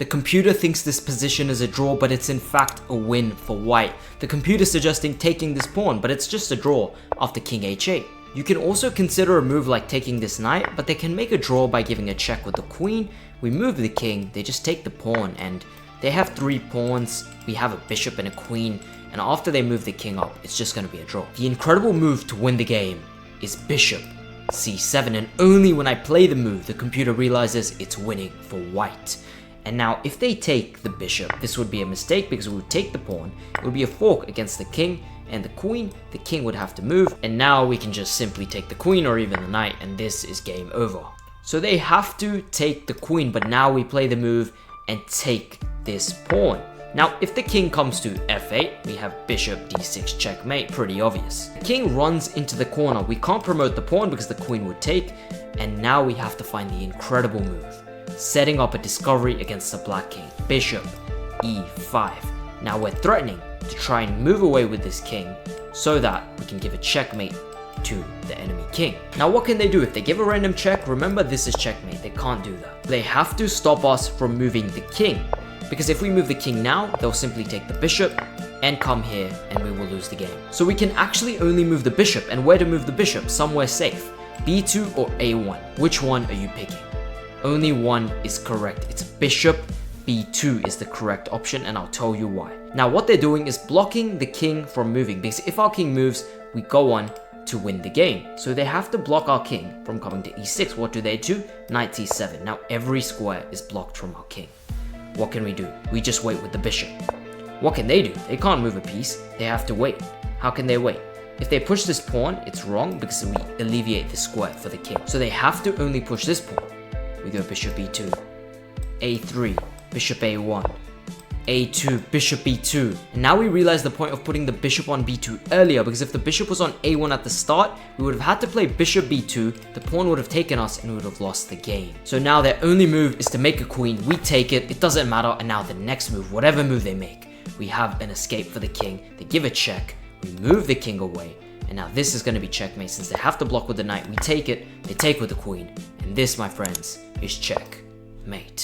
The computer thinks this position is a draw, but it's in fact a win for white. The computer suggesting taking this pawn, but it's just a draw after king h8. You can also consider a move like taking this knight, but they can make a draw by giving a check with the queen. We move the king, they just take the pawn, and they have 3 pawns. We have a bishop and a queen, and after they move the king up, it's just going to be a draw. The incredible move to win the game is bishop c7, and only when I play the move, the computer realizes it's winning for white. And now if they take the bishop, this would be a mistake because we would take the pawn, it would be a fork against the king and the queen, the king would have to move, and now we can just simply take the queen or even the knight, and this is game over. So they have to take the queen, but now we play the move and take this pawn. Now if the king comes to f8, we have bishop d6 checkmate, pretty obvious. The king runs into the corner, we can't promote the pawn because the queen would take, and now we have to find the incredible move, setting up a discovery against the black king, bishop e5. Now we're threatening to try and move away with this king so that we can give a checkmate to the enemy king. Now what can they do? If they give a random check, remember this is checkmate, they can't do that. They have to stop us from moving the king, because if we move the king now, they'll simply take the bishop and come here and we will lose the game. So we can actually only move the bishop, and where to move the bishop? Somewhere safe. b2 or a1, which one are you picking? Only one is correct. It's bishop b2 is the correct option, and I'll tell you why. Now what they're doing is blocking the king from moving, because if our king moves, we go on to win the game. So they have to block our king from coming to e6. What do? Knight c7. Now every square is blocked from our king. What can we do? We just wait with the bishop. What can they do? They can't move a piece. They have to wait. How can they wait? If they push this pawn, it's wrong because we alleviate the square for the king. So they have to only push this pawn. We go bishop b2, a3, bishop a1, a2, bishop b2. And now we realize the point of putting the bishop on b2 earlier, because if the bishop was on a1 at the start, we would have had to play bishop b2, the pawn would have taken us and we would have lost the game. So now their only move is to make a queen, we take it, it doesn't matter, and now the next move, whatever move they make, we have an escape for the king, they give a check, we move the king away, and now this is going to be checkmate since they have to block with the knight, we take it, they take with the queen, and this, my friends, is checkmate.